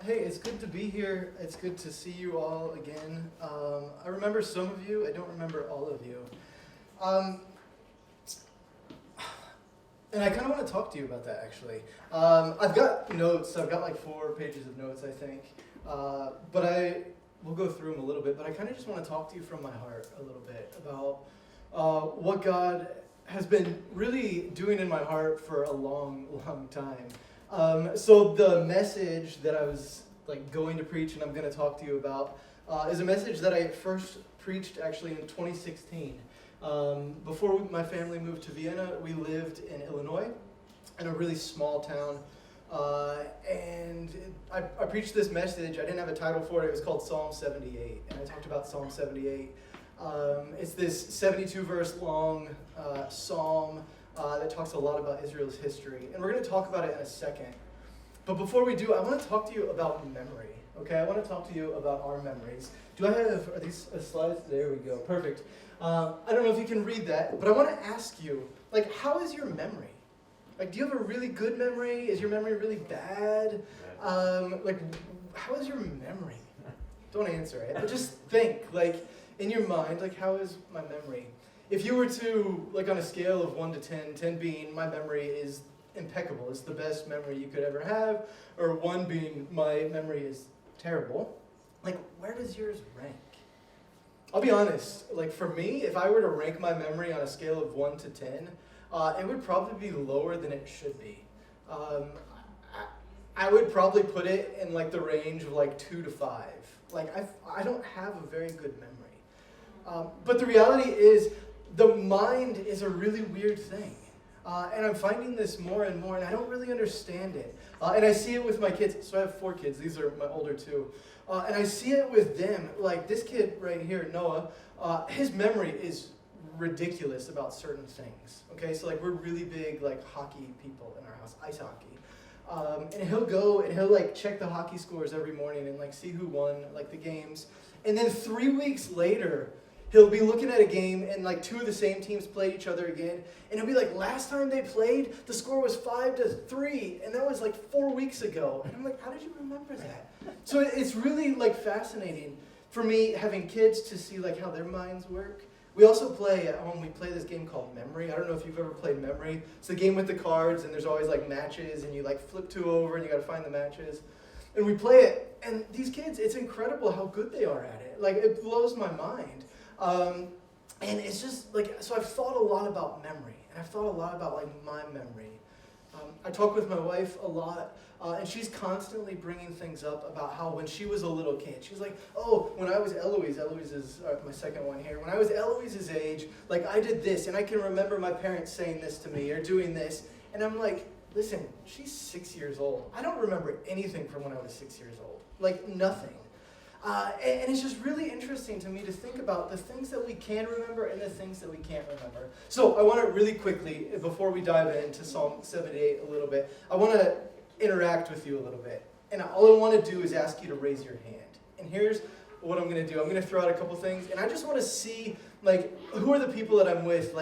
Hey, it's good to be here. It's good to see you all again. I remember some of you. I don't remember all of you. And I kind of want to talk to you about that, actually. I've got notes. I've got like 4 pages of notes, I think. But we'll go through them a little bit. But I kind of just want to talk to you from my heart a little bit about what God has been really doing in my heart for a long, long time. So the message that I was going to preach and I'm going to talk to you about is a message that I first preached actually in 2016. Before my family moved to Vienna, we lived in Illinois, in a really small town. And I preached this message. I didn't have a title for it. It was called Psalm 78. And I talked about Psalm 78. It's this 72-verse long psalm that talks a lot about Israel's history. And we're going to talk about it in a second. But before we do, I want to talk to you about memory. Okay, I want to talk to you about our memories. Are these slides? There we go. Perfect. I don't know if you can read that, but I want to ask you, how is your memory? Do you have a really good memory? Is your memory really bad? How is your memory? Don't answer it, but just think, in your mind, how is my memory? If you were to, on a scale of 1 to 10, 10 being my memory is impeccable, it's the best memory you could ever have, or 1 being my memory is terrible, where does yours rank? I'll be honest, for me, if I were to rank my memory on a scale of 1 to 10, it would probably be lower than it should be. I would probably put it in the range of 2 to 5. I don't have a very good memory. But the reality is, the mind is a really weird thing. And I'm finding this more and more, and I don't really understand it. And I see it with my kids. So I have 4 kids. These are my older 2. And I see it with them. This kid right here, Noah, his memory is ridiculous about certain things. Okay, so we're really big hockey people in our house, ice hockey. And he'll go and he'll check the hockey scores every morning and see who won the games. And then 3 weeks later, he'll be looking at a game and 2 of the same teams played each other again. And he'll be last time they played, the score was 5-3. And that was 4 weeks ago. And I'm how did you remember that? So it's really fascinating for me having kids to see how their minds work. We also play at home, we play this game called Memory. I don't know if you've ever played Memory. It's the game with the cards and there's always matches and you flip 2 over and you gotta find the matches. And we play it, and these kids, it's incredible how good they are at it. It blows my mind. And it's just so I've thought a lot about memory, and I've thought a lot about my memory. I talk with my wife a lot, and she's constantly bringing things up about how when she was a little kid, she's when I was Eloise is my second one here, when I was Eloise's age, I did this, and I can remember my parents saying this to me, or doing this, and I'm listen, she's 6 years old. I don't remember anything from when I was 6 years old, nothing. And it's just really interesting to me to think about the things that we can remember and the things that we can't remember. So I want to really quickly, before we dive into Psalm 78 a little bit, I want to interact with you a little bit. And all I want to do is ask you to raise your hand. And here's what I'm going to do. I'm going to throw out a couple things, and I just want to see, who are the people that I'm with,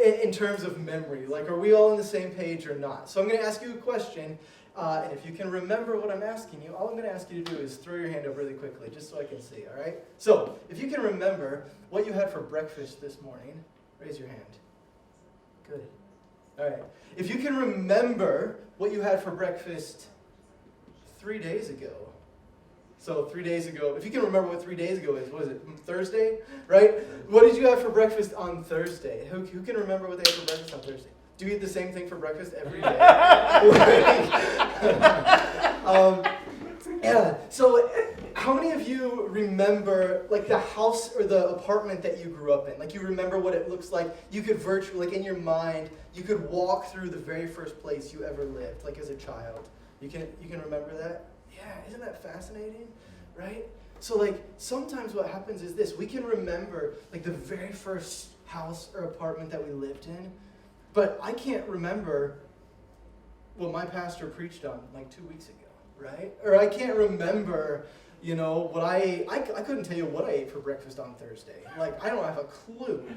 in terms of memory. Are we all on the same page or not? So I'm going to ask you a question. And if you can remember what I'm asking you, all I'm going to ask you to do is throw your hand up really quickly, just so I can see, all right? So, if you can remember what you had for breakfast this morning, raise your hand. Good. All right. If you can remember what you had for breakfast 3 days ago. So, 3 days ago, if you can remember what 3 days ago is, what is it, Thursday, right? What did you have for breakfast on Thursday? Who can remember what they had for breakfast on Thursday? Do you eat the same thing for breakfast every day? Yeah. So, how many of you remember the house or the apartment that you grew up in? You remember what it looks like? You could virtually, in your mind, you could walk through the very first place you ever lived, as a child. You can remember that? Yeah. Isn't that fascinating? Right? So, sometimes what happens is this: we can remember the very first house or apartment that we lived in. But I can't remember what my pastor preached on 2 weeks ago, right? Or I can't remember, what I ate. I couldn't tell you what I ate for breakfast on Thursday. I don't have a clue,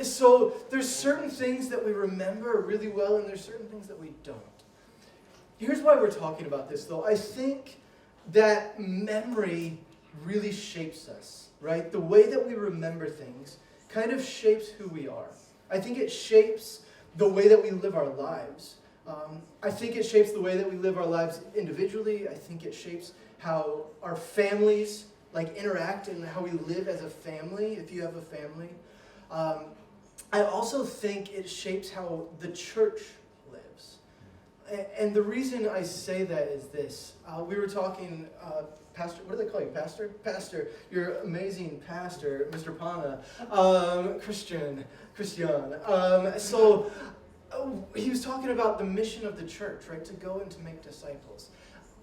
so there's certain things that we remember really well, and there's certain things that we don't. Here's why we're talking about this, though. I think that memory really shapes us, right? The way that we remember things kind of shapes who we are. I think it shapes the way that we live our lives. I think it shapes the way that we live our lives individually. I think it shapes how our families interact and how we live as a family, if you have a family. I also think it shapes how the church lives. And the reason I say that is this. We were talking, Pastor, what do they call you, Pastor? Pastor, your amazing pastor, Mr. Pana, Christian. So he was talking about the mission of the church, right? To go and to make disciples.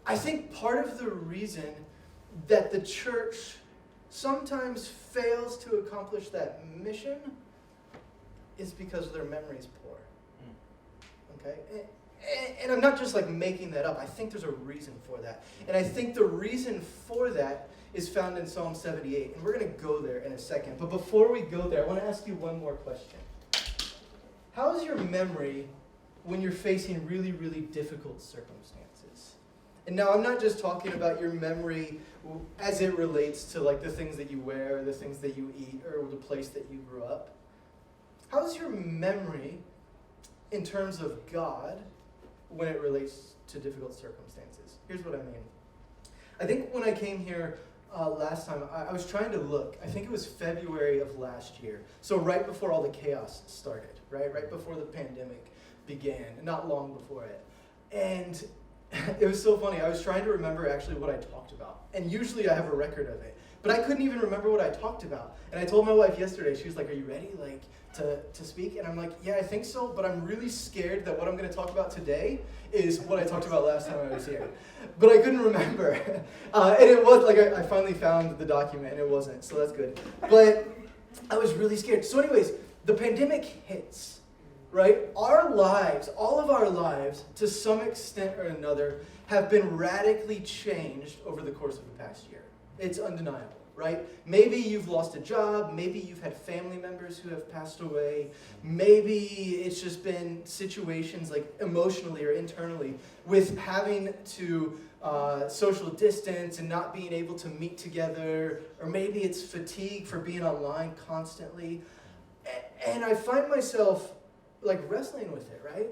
I think part of the reason that the church sometimes fails to accomplish that mission is because their memory is poor. Okay? And I'm not just making that up. I think there's a reason for that. And I think the reason for that is found in Psalm 78. And we're going to go there in a second. But before we go there, I want to ask you one more question. How is your memory when you're facing really, really difficult circumstances? And now I'm not just talking about your memory as it relates to the things that you wear, the things that you eat, or the place that you grew up. How's your memory in terms of God when it relates to difficult circumstances? Here's what I mean. I think when I came here last time, I was trying to look. I think it was February of last year. So right before all the chaos started, right? Right before the pandemic began, not long before it. And it was so funny. I was trying to remember actually what I talked about. And usually I have a record of it. But I couldn't even remember what I talked about. And I told my wife yesterday, she was like, "Are you ready to speak?" And I'm like, "Yeah, I think so, but I'm really scared that what I'm going to talk about today is what I talked about last time I was here." But I couldn't remember. And it was I finally found the document and it wasn't, so that's good. But I was really scared. So anyways, the pandemic hits, right? Our lives, all of our lives, to some extent or another, have been radically changed over the course of the past year. It's undeniable, right? Maybe you've lost a job. Maybe you've had family members who have passed away. Maybe it's just been situations emotionally or internally with having to social distance and not being able to meet together. Or maybe it's fatigue for being online constantly. And I find myself wrestling with it, right?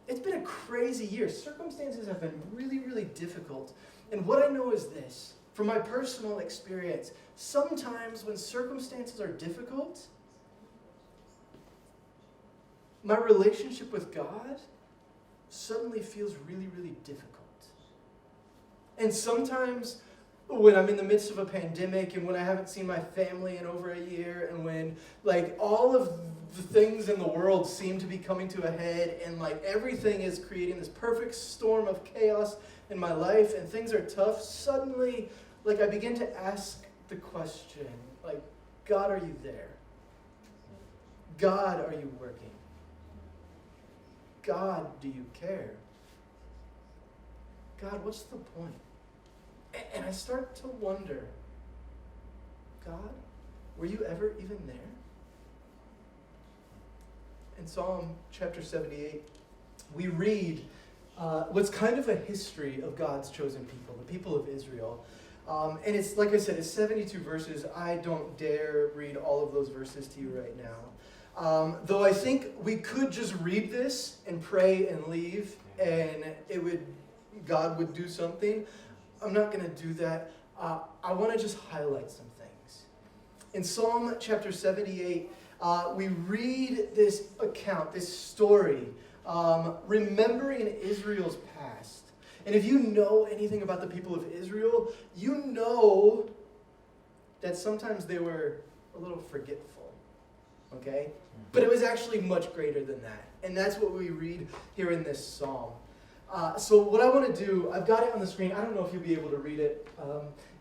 It's been a crazy year. Circumstances have been really, really difficult. And what I know is this. From my personal experience, sometimes when circumstances are difficult, my relationship with God suddenly feels really, really difficult. And sometimes when I'm in the midst of a pandemic and when I haven't seen my family in over a year and when all of the things in the world seem to be coming to a head and everything is creating this perfect storm of chaos in my life and things are tough, suddenly I begin to ask the question, God, are you there? God, are you working? God, do you care? God, what's the point? And I start to wonder, God, were you ever even there? In Psalm chapter 78, we read what's kind of a history of God's chosen people, the people of Israel. And it's, like I said, it's 72 verses. I don't dare read all of those verses to you right now. Though I think we could just read this and pray and leave, and God would do something. I'm not going to do that. I want to just highlight some things. In Psalm chapter 78, we read this account, this story, remembering Israel's past. And if you know anything about the people of Israel, you know that sometimes they were a little forgetful, okay? But it was actually much greater than that. And that's what we read here in this psalm. So what I want to do, I've got it on the screen. I don't know if you'll be able to read it.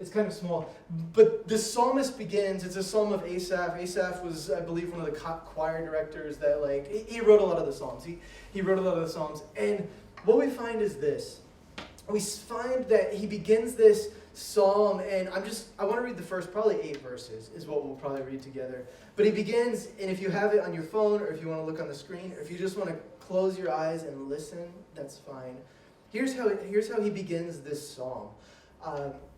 It's kind of small. But the psalmist begins, it's a psalm of Asaph. Asaph was, I believe, one of the choir directors that, he wrote a lot of the psalms. He wrote a lot of the psalms. And what we find is this. We find that he begins this psalm, and I want to read the first probably 8 verses is what we'll probably read together. But he begins, and if you have it on your phone, or if you want to look on the screen, or if you just want to close your eyes and listen, that's fine. Here's how he begins this psalm.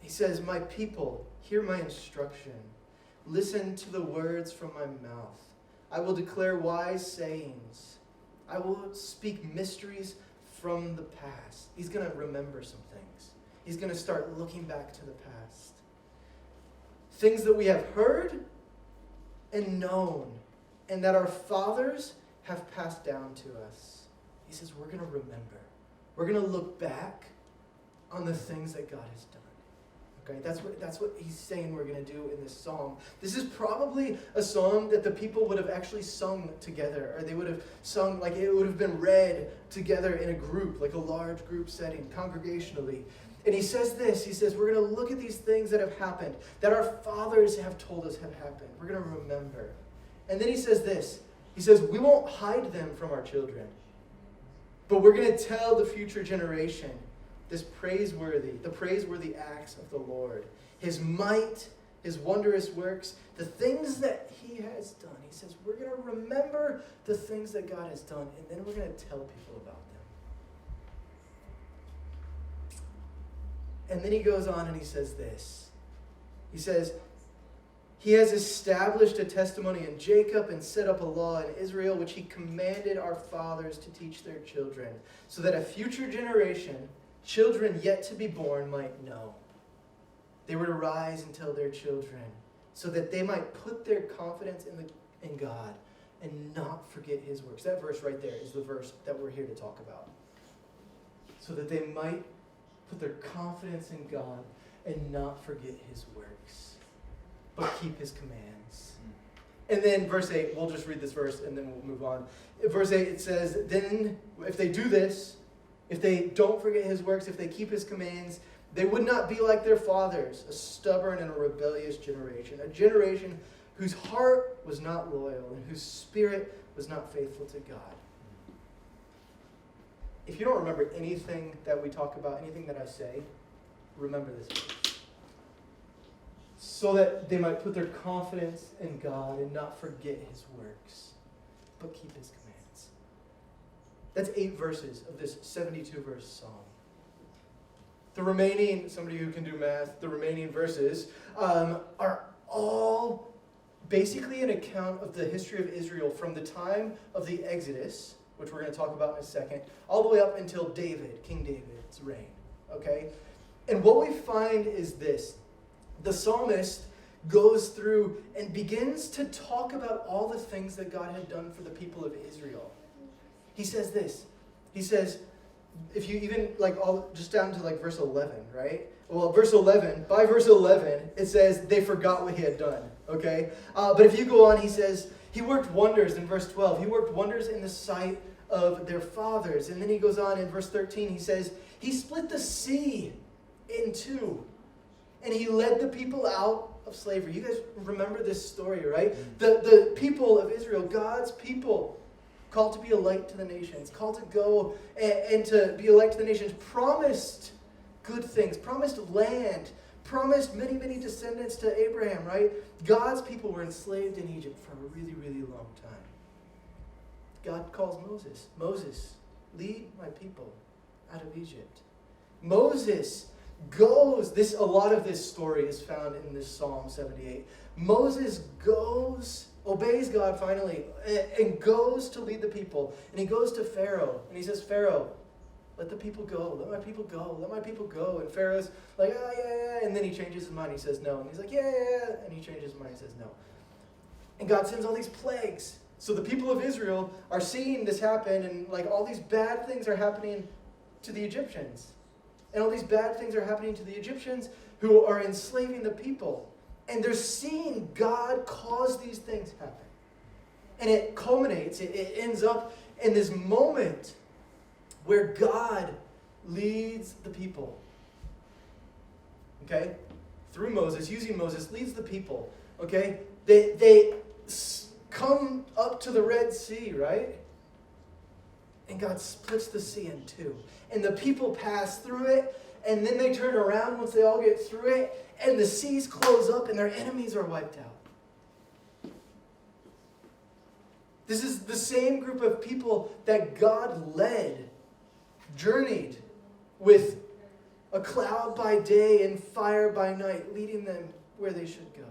He says, "My people, hear my instruction. Listen to the words from my mouth. I will declare wise sayings. I will speak mysteries from the past." He's going to remember some things. He's going to start looking back to the past. Things that we have heard and known, and that our fathers have passed down to us. He says we're going to remember. We're going to look back on the things that God has done. Okay, that's what he's saying we're going to do in this psalm. This is probably a psalm that the people would have actually sung together, or they would have sung, like it would have been read together in a group, like a large group setting, congregationally. And he says this, he says, we're going to look at these things that have happened, that our fathers have told us have happened. We're going to remember. And then he says this, he says, we won't hide them from our children, but we're going to tell the future generation the praiseworthy acts of the Lord, his might, his wondrous works, the things that he has done. He says, we're going to remember the things that God has done, and then we're going to tell people about them. And then he goes on and he says this. He says, he has established a testimony in Jacob and set up a law in Israel, which he commanded our fathers to teach their children, so that a future generation, children yet to be born, might know. They were to rise and tell their children, so that they might put their confidence in God and not forget his works. That verse right there is the verse that we're here to talk about. So that they might put their confidence in God and not forget his works, but keep his commands. And then verse 8, we'll just read this verse and then we'll move on. Verse 8, it says, then if they do this, if they don't forget his works, if they keep his commands, they would not be like their fathers, a stubborn and a rebellious generation, a generation whose heart was not loyal and whose spirit was not faithful to God. If you don't remember anything that we talk about, anything that I say, remember this verse. So that they might put their confidence in God and not forget his works, but keep his commands. That's 8 verses of this 72-verse psalm. The remaining, somebody who can do math, the remaining verses are all basically an account of the history of Israel from the time of the Exodus, which we're going to talk about in a second, all the way up until David, King David's reign. Okay? And what we find is this. The psalmist goes through and begins to talk about all the things that God had done for the people of Israel. He says this. He says, if you even just down to verse 11, right? Well, by verse 11, it says they forgot what he had done, okay? But if you go on, he says, he worked wonders in verse 12. He worked wonders in the sight of their fathers. And then he goes on in verse 13, he says, he split the sea in two, and he led the people out of slavery. You guys remember this story, right? The people of Israel, God's people, called to be a light to the nations, called to go and to be a light to the nations, promised good things, promised land, promised many, many descendants to Abraham, right? God's people were enslaved in Egypt for a really, really long time. God calls Moses, Moses, lead my people out of Egypt. Moses goes, a lot of this story is found in this Psalm 78. Moses goes, obeys God finally, and goes to lead the people. And he goes to Pharaoh, and he says, Pharaoh, let the people go. Let my people go. Let my people go. And Pharaoh's like, oh, yeah. And then he changes his mind. He says no. And he's like, yeah. And he changes his mind. He says no. And God sends all these plagues. So the people of Israel are seeing this happen, and all these bad things are happening to the Egyptians. And all these bad things are happening to the Egyptians who are enslaving the people. And they're seeing God cause these things happen. And it culminates, it ends up in this moment where God leads the people. Okay? Through Moses, using Moses, leads the people. Okay? They come up to the Red Sea, right? And God splits the sea in two. And the people pass through it, and then they turn around once they all get through it, and the seas close up and their enemies are wiped out. This is the same group of people that God led, journeyed with a cloud by day and fire by night, leading them where they should go.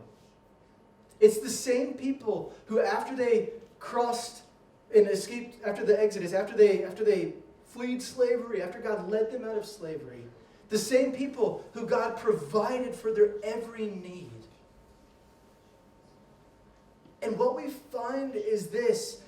It's the same people who, after they crossed and escaped, after the Exodus, after they fled slavery, after God led them out of slavery, the same people who God provided for their every need. And what we find is this.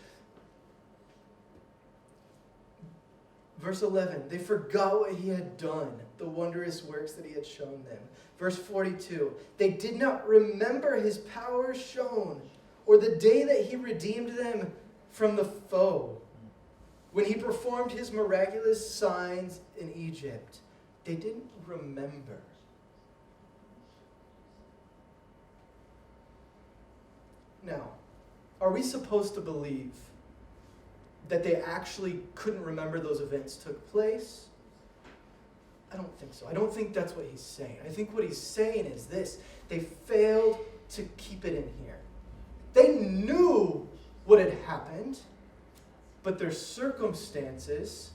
Verse 11, they forgot what he had done, the wondrous works that he had shown them. Verse 42, they did not remember his power shown, or the day that he redeemed them from the foe, when he performed his miraculous signs in Egypt. They didn't remember. Now, are we supposed to believe that they actually couldn't remember those events took place? I don't think so. I don't think that's what he's saying. I think what he's saying is this. They failed to keep it in here. They knew what had happened, but their circumstances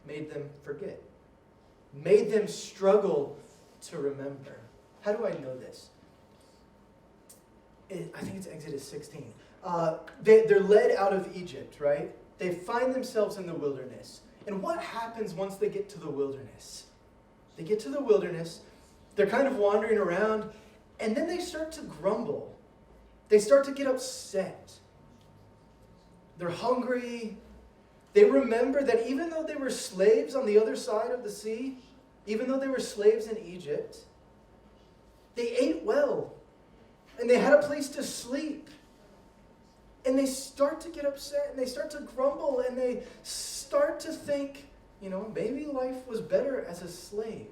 made them forget, made them struggle to remember. How do I know this? I think it's Exodus 16. They're led out of Egypt, right? They find themselves in the wilderness. And what happens once they get to the wilderness? They get to the wilderness, they're kind of wandering around, and then they start to grumble. They start to get upset. They're hungry. They remember that even though they were slaves on the other side of the sea, even though they were slaves in Egypt, they ate well. And they had a place to sleep. And they start to get upset, and they start to grumble, and they start to think, maybe life was better as a slave.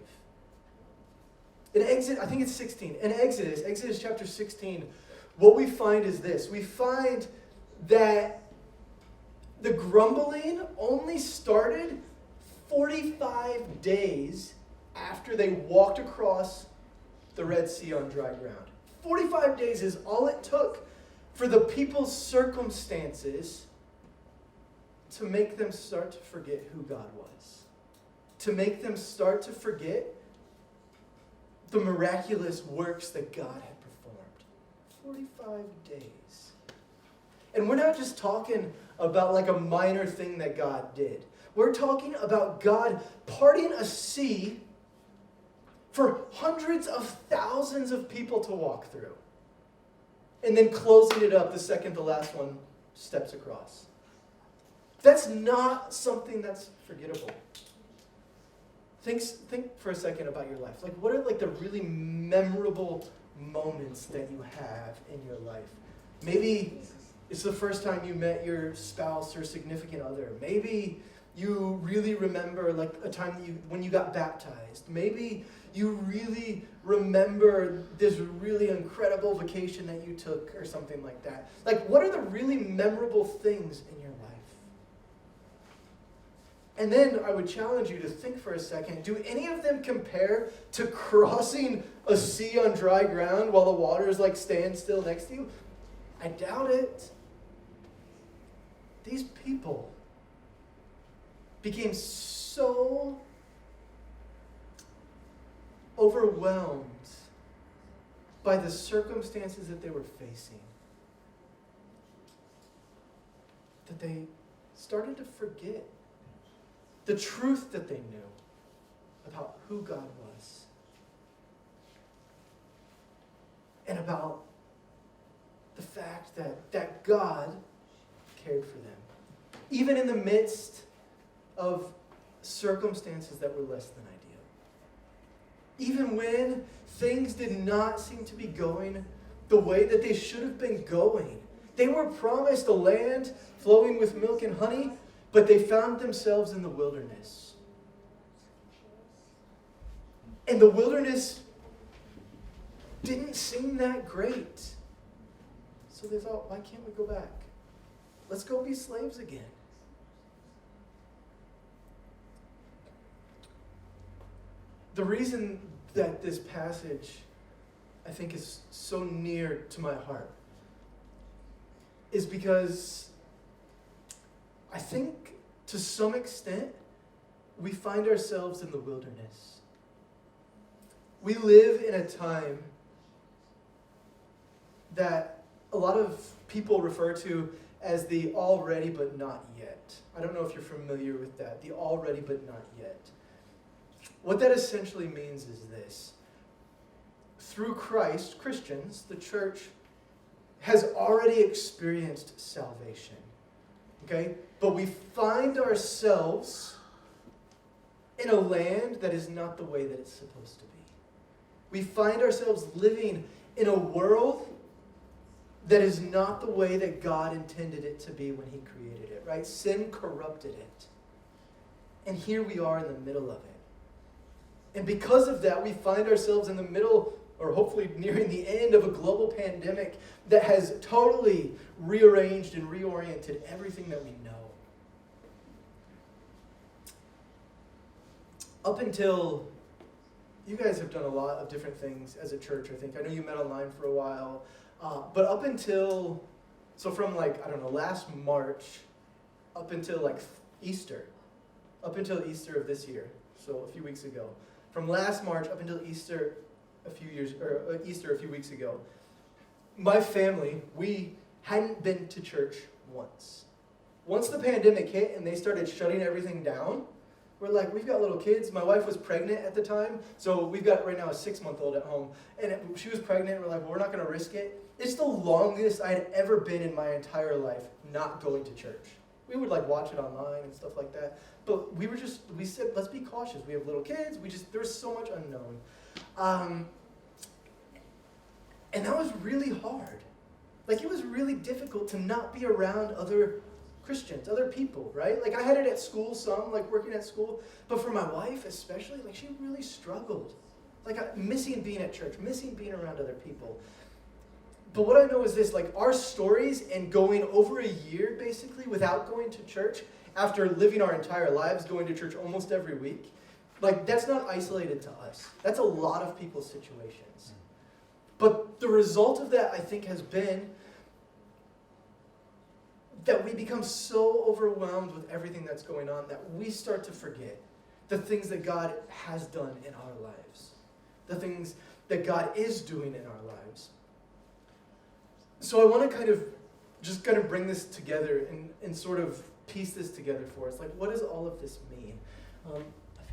In Exodus, I think it's 16. In Exodus chapter 16, what we find is this. We find that the grumbling only started 45 days after they walked across the Red Sea on dry ground. 45 days is all it took for the people's circumstances to make them start to forget who God was. To make them start to forget the miraculous works that God had performed. 45 days. And we're not just talking about like a minor thing that God did. We're talking about God parting a sea for hundreds of thousands of people to walk through. And then closing it up the second the last one steps across. That's not something that's forgettable. Think for a second about your life. Like, what are like the really memorable moments that you have in your life? Maybe it's the first time you met your spouse or significant other. Maybe you really remember like a time when you got baptized. Maybe you really remember this really incredible vacation that you took or something like that. Like, what are the really memorable things in your life? And then I would challenge you to think for a second, do any of them compare to crossing a sea on dry ground while the water is like staying still next to you? I doubt it. These people became so overwhelmed by the circumstances that they were facing that they started to forget the truth that they knew about who God was and about the fact that God cared for them, even in the midst of circumstances that were less than ideal. Even when things did not seem to be going the way that they should have been going. They were promised a land flowing with milk and honey, but they found themselves in the wilderness. And the wilderness didn't seem that great. So they thought, why can't we go back? Let's go be slaves again. The reason that this passage, I think, is so near to my heart is because I think to some extent, we find ourselves in the wilderness. We live in a time that a lot of people refer to as the already but not yet. I don't know if you're familiar with that, the already but not yet. What that essentially means is this. Through Christ, Christians, the church, has already experienced salvation. Okay? But we find ourselves in a land that is not the way that it's supposed to be. We find ourselves living in a world that is not the way that God intended it to be when he created it, right? Sin corrupted it. And here we are in the middle of it. And because of that, we find ourselves in the middle, or hopefully nearing the end of a global pandemic that has totally rearranged and reoriented everything that we know. Up until, you guys have done a lot of different things as a church, I think. I know you met online for a while. But up until, so from last March, up until Easter, up until Easter of this year, so a few weeks ago, from last March up until Easter Easter a few weeks ago, my family, we hadn't been to church once. Once the pandemic hit and they started shutting everything down, we've got little kids. My wife was pregnant at the time, so we've got right now a 6-month-old at home. And she was pregnant, and we're we're not going to risk it. It's the longest I had ever been in my entire life not going to church. We would watch it online and stuff like that. But we said, let's be cautious. We have little kids. There's so much unknown. And that was really hard. It was really difficult to not be around other Christians, other people, right? I had it at school some, working at school. But for my wife especially, she really struggled. Missing being at church, missing being around other people. But what I know is this, our stories and going over a year, basically, without going to church, after living our entire lives going to church almost every week, that's not isolated to us. That's a lot of people's situations. But the result of that, I think, has been that we become so overwhelmed with everything that's going on that we start to forget the things that God has done in our lives, the things that God is doing in our lives. So I want to kind of bring this together and sort of piece this together for us. What does all of this mean? I feel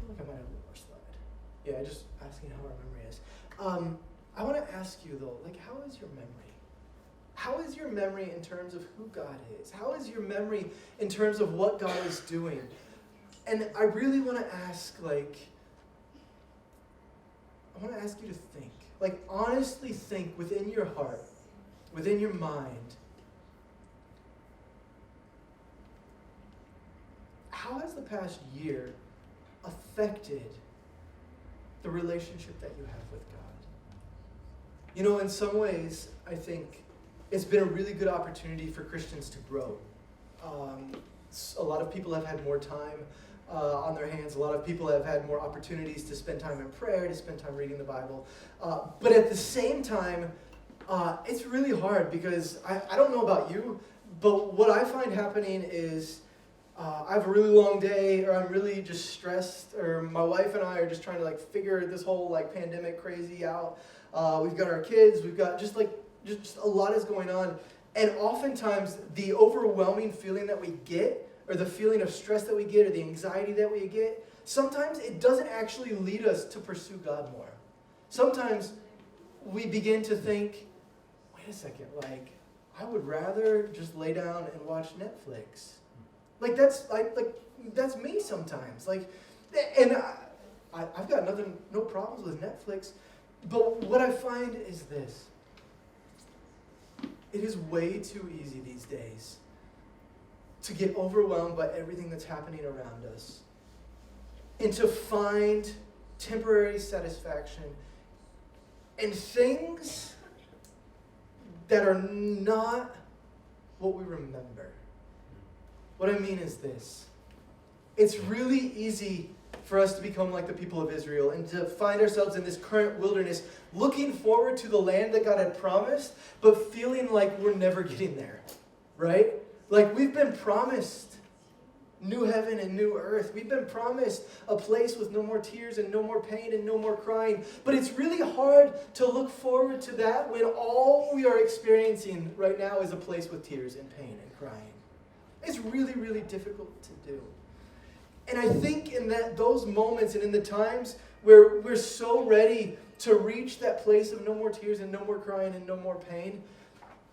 like I might have one more slide. Yeah, just asking how our memory is. I want to ask you, though, how is your memory? How is your memory in terms of who God is? How is your memory in terms of what God is doing? And I really want to ask, I want to ask you to think. Honestly think within your heart, within your mind, how has the past year affected the relationship that you have with God? In some ways, I think it's been a really good opportunity for Christians to grow. A lot of people have had more time on their hands. A lot of people have had more opportunities to spend time in prayer, to spend time reading the Bible. But at the same time, it's really hard because I don't know about you, but what I find happening is I have a really long day, or I'm really just stressed, or my wife and I are just trying to figure this whole pandemic crazy out. We've got our kids, we've got just a lot is going on. And oftentimes the overwhelming feeling that we get, or the feeling of stress that we get, or the anxiety that we get, sometimes it doesn't actually lead us to pursue God more. Sometimes we begin to think, wait a second, I would rather just lay down and watch Netflix. That's me sometimes. And I've got no problems with Netflix. But what I find is this. It is way too easy these days to get overwhelmed by everything that's happening around us and to find temporary satisfaction in things that are not what we remember. What I mean is this. It's really easy for us to become like the people of Israel and to find ourselves in this current wilderness, looking forward to the land that God had promised, but feeling like we're never getting there, right? We've been promised new heaven and new earth. We've been promised a place with no more tears and no more pain and no more crying. But it's really hard to look forward to that when all we are experiencing right now is a place with tears and pain and crying. It's really, really difficult to do. And I think in those moments and in the times where we're so ready to reach that place of no more tears and no more crying and no more pain,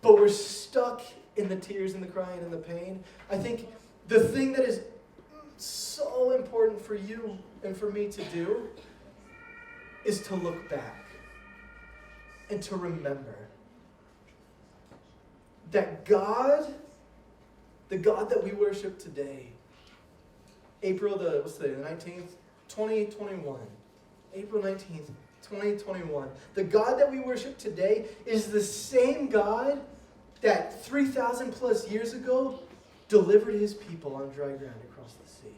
but we're stuck in the tears and the crying and the pain, I think the thing that is so important for you and for me to do is to look back and to remember that God, the God that we worship today, April the 19th, 2021, April 19th, 2021, the God that we worship today is the same God that 3,000 plus years ago delivered his people on dry ground across the sea.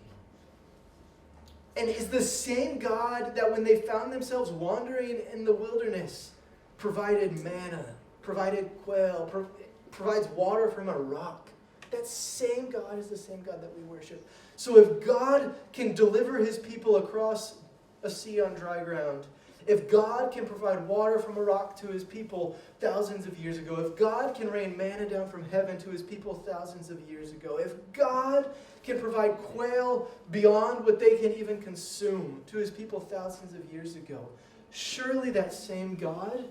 And is the same God that when they found themselves wandering in the wilderness, provided manna, provided quail, provides water from a rock. That same God is the same God that we worship. So if God can deliver his people across a sea on dry ground, if God can provide water from a rock to his people thousands of years ago, if God can rain manna down from heaven to his people thousands of years ago, if God can provide quail beyond what they can even consume to his people thousands of years ago, surely that same God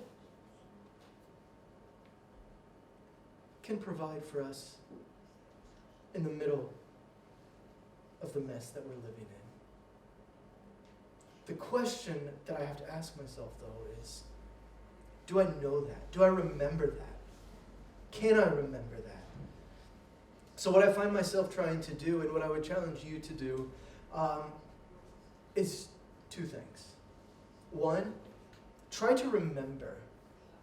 can provide for us in the middle of the mess that we're living in. The question that I have to ask myself, though, is, do I know that? Do I remember that? Can I remember that? So what I find myself trying to do, and what I would challenge you to do, is two things. One, try to remember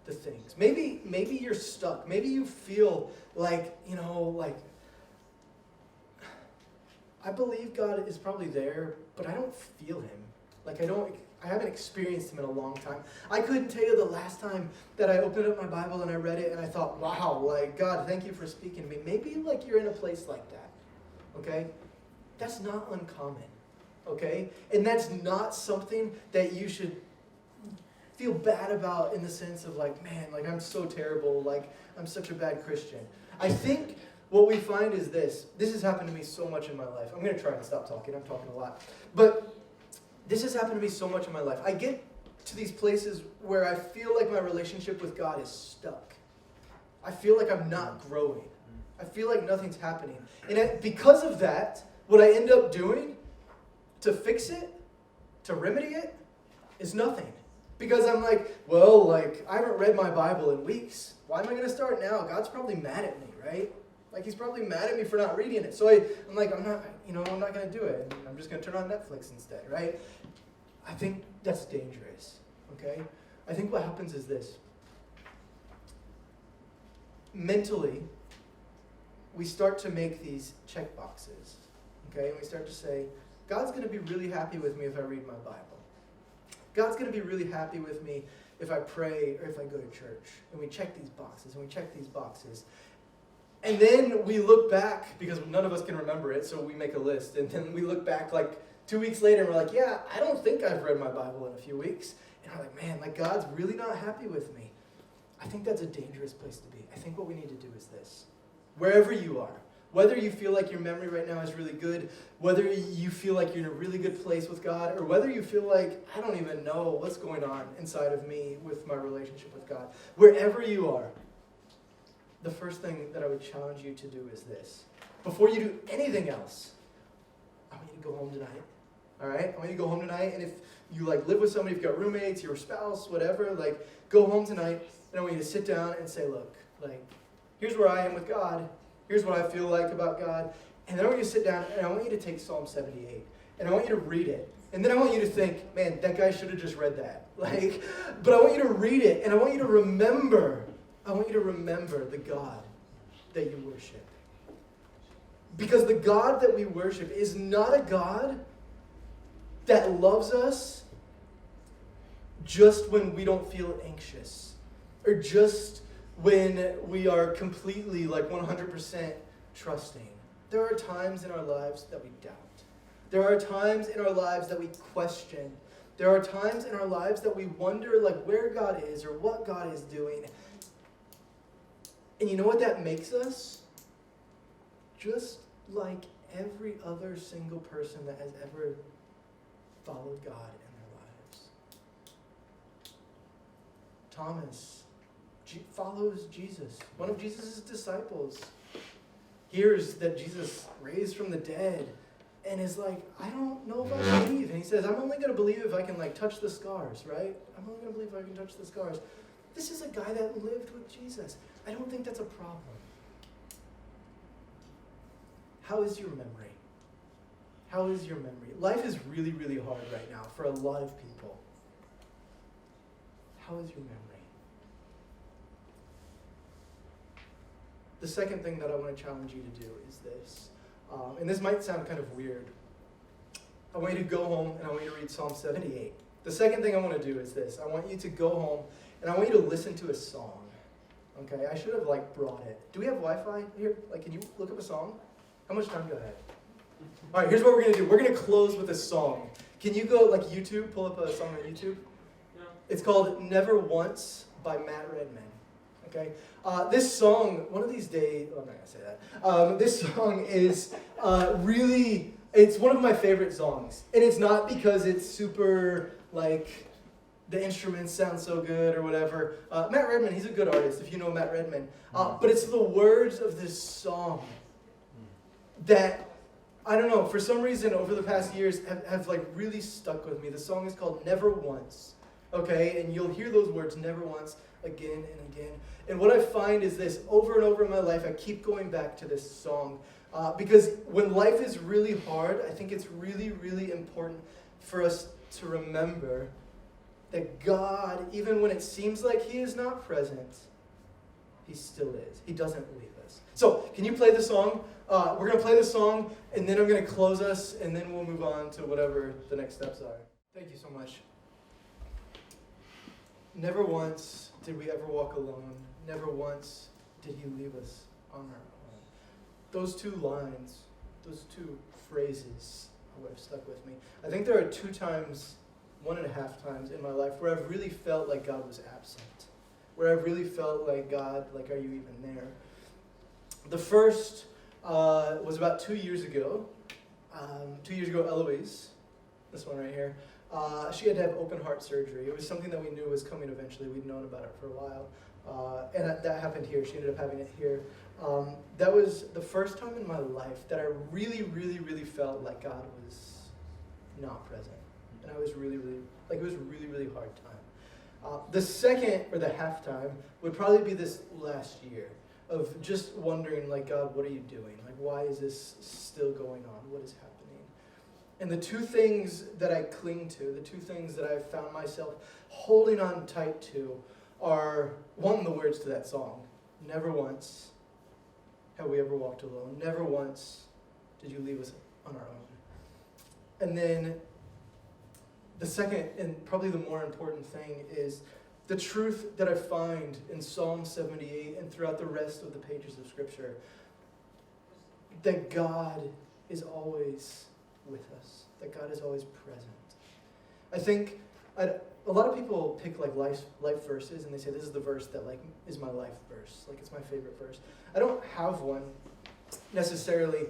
the things. Maybe you're stuck. Maybe you feel like, I believe God is probably there, but I don't feel him. I haven't experienced him in a long time. I couldn't tell you the last time that I opened up my Bible and I read it and I thought, wow, God, thank you for speaking to me. Maybe you're in a place like that, okay? That's not uncommon, okay? And that's not something that you should feel bad about in the sense of I'm so terrible, I'm such a bad Christian. I think what we find is this has happened to me so much in my life. I'm going to try and stop talking. I'm talking a lot. But this has happened to me so much in my life. I get to these places where I feel like my relationship with God is stuck. I feel like I'm not growing. I feel like nothing's happening. And because of that, what I end up doing to fix it, to remedy it, is nothing. Because I'm I haven't read my Bible in weeks. Why am I going to start now? God's probably mad at me, right? He's probably mad at me for not reading it. So I'm not going to do it. I'm just going to turn on Netflix instead, right? I think that's dangerous, okay? I think what happens is this. Mentally, we start to make these check boxes, okay? And we start to say, God's going to be really happy with me if I read my Bible. God's going to be really happy with me if I pray or if I go to church. And we check these boxes, and we check these boxes. And then we look back, because none of us can remember it, so we make a list. And then we look back 2 weeks later, and we're like, yeah, I don't think I've read my Bible in a few weeks. And we're like, man, God's really not happy with me. I think that's a dangerous place to be. I think what we need to do is this. Wherever you are, whether you feel like your memory right now is really good, whether you feel like you're in a really good place with God, or whether you feel like, I don't even know what's going on inside of me with my relationship with God, wherever you are, the first thing that I would challenge you to do is this. Before you do anything else, I want you to go home tonight. All right? I want you to go home tonight, and if you live with somebody, if you've got roommates, your spouse, whatever, go home tonight, and I want you to sit down and say, look, here's where I am with God. Here's what I feel like about God. And then I want you to sit down, and I want you to take Psalm 78, and I want you to read it. And then I want you to think, man, that guy should have just read that. But I want you to read it, and I want you to remember the God that you worship. Because the God that we worship is not a God that loves us just when we don't feel anxious, or just when we are completely 100% trusting. There are times in our lives that we doubt. There are times in our lives that we question. There are times in our lives that we wonder like where God is or what God is doing. And you know what that makes us? Just like every other single person that has ever followed God in their lives. Thomas follows Jesus, one of Jesus' disciples. Hears that Jesus raised from the dead and is like, I don't know if I believe. And he says, I'm only going to believe if I can touch the scars, right? I'm only going to believe if I can touch the scars. This is a guy that lived with Jesus. I don't think that's a problem. How is your memory? How is your memory? Life is really, really hard right now for a lot of people. How is your memory? The second thing that I want to challenge you to do is this. And this might sound kind of weird. I want you to go home and I want you to read Psalm 78. The second thing I want to do is this. I want you to go home and I want you to listen to a song. Okay, I should have brought it. Do we have Wi-Fi here? Can you look up a song? How much time do I have? All right, here's what we're going to do. We're going to close with a song. Can you go YouTube, pull up a song on YouTube? Yeah. It's called Never Once by Matt Redman. Okay, this song, one of these days, I'm not going to say that. This song is really, it's one of my favorite songs. And it's not because it's super, the instruments sound so good or whatever. Matt Redman, he's a good artist, if you know Matt Redman. But it's the words of this song that, I don't know, for some reason over the past years have really stuck with me. The song is called Never Once. Okay, and you'll hear those words, never once, again and again. And what I find is this, over and over in my life, I keep going back to this song. Because when life is really hard, I think it's really, really important for us to remember that God, even when it seems like He is not present, He still is. He doesn't leave us. So, can you play the song? We're going to play the song, and then I'm going to close us, and then we'll move on to whatever the next steps are. Thank you so much. Never once did we ever walk alone. Never once did He leave us on our own. Those two lines, those two phrases have stuck with me. I think there are 2 times, 1.5 times in my life where I've really felt like God was absent. Where I've really felt like, God, are you even there? The first was about 2 years ago. 2 years ago, Eloise, this one right here, she had to have open heart surgery. It was something that we knew was coming eventually. We'd known about it for a while. And that happened here. She ended up having it here. That was the first time in my life that I really, really, really felt like God was not present. And I was really, really, it was a really, really hard time. The second, or the half time, would probably be this last year of just wondering, God, what are you doing? Why is this still going on? What is happening? And the 2 things that I cling to, the 2 things that I've found myself holding on tight to are, one, the words to that song. Never once have we ever walked alone. Never once did you leave us on our own. And then the second, and probably the more important thing, is the truth that I find in Psalm 78 and throughout the rest of the pages of Scripture, that God is always with us, that God is always present. I think a lot of people pick life verses and they say this is the verse that is my life verse, it's my favorite verse. I don't have one necessarily,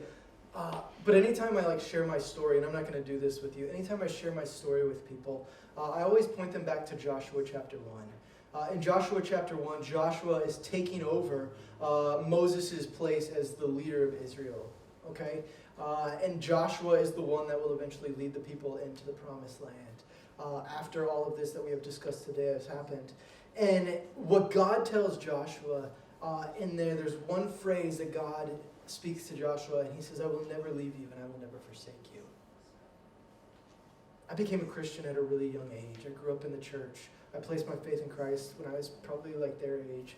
but anytime I share my story, and I'm not going to do this with you, anytime I share my story with people, I always point them back to Joshua chapter 1. In Joshua chapter 1, Joshua is taking over Moses' place as the leader of Israel. Okay? And Joshua is the one that will eventually lead the people into the promised land after all of this that we have discussed today has happened. And what God tells Joshua in there's one phrase that God speaks to Joshua, and He says, I will never leave you and I will never forsake you. I became a Christian at a really young age. I grew up in the church. I placed my faith in Christ when I was probably their age.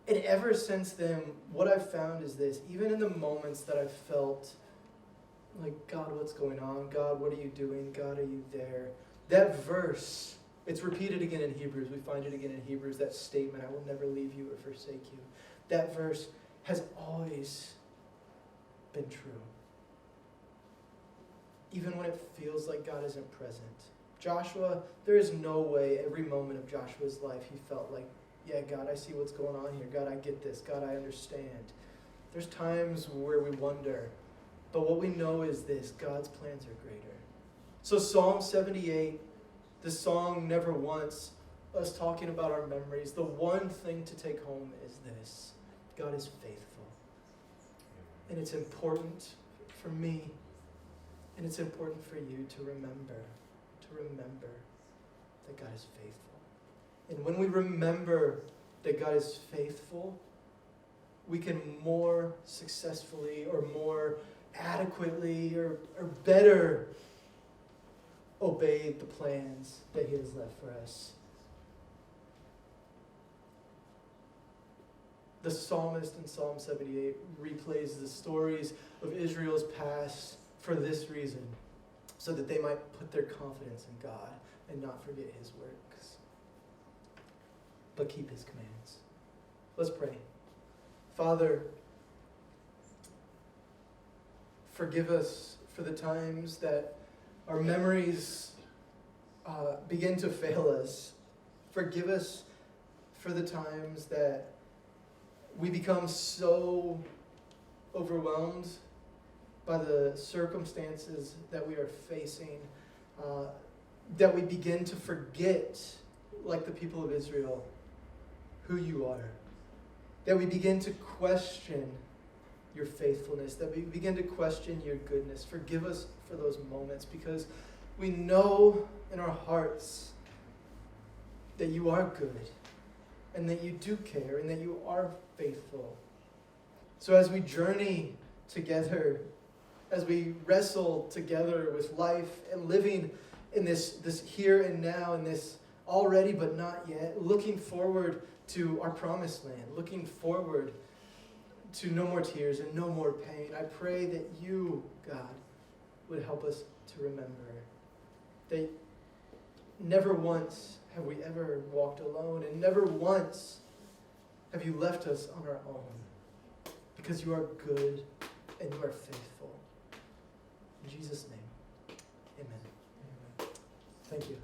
And ever since then, what I've found is this, even in the moments that I've felt God, what's going on? God, what are you doing? God, are you there? That verse, it's repeated again in Hebrews. We find it again in Hebrews, that statement, I will never leave you or forsake you. That verse has always been true. Even when it feels like God isn't present. Joshua, there is no way every moment of Joshua's life he felt like, yeah, God, I see what's going on here. God, I get this. God, I understand. There's times where we wonder, but what we know is this: God's plans are greater. So Psalm 78, this song never once us talking about our memories. The one thing to take home is this: God is faithful. And it's important for me, and it's important for you to remember that God is faithful. And when we remember that God is faithful, we can more successfully or more adequately or better obey the plans that he has left for us. The psalmist in Psalm 78 replays the stories of Israel's past for this reason, so that they might put their confidence in God and not forget his works, but keep his commands. Let's pray. Father, forgive us for the times that our memories begin to fail us. Forgive us for the times that we become so overwhelmed by the circumstances that we are facing, that we begin to forget, like the people of Israel, who you are. That we begin to question your faithfulness, that we begin to question your goodness. Forgive us for those moments, because we know in our hearts that you are good, and that you do care, and that you are faithful. So as we journey together, as we wrestle together with life and living in this here and now, in this already but not yet, looking forward to our promised land, looking forward to no more tears and no more pain, I pray that you, God, would help us to remember that never once have we ever walked alone, and never once have you left us on our own, because you are good and you are faithful. In Jesus' name, amen. Thank you.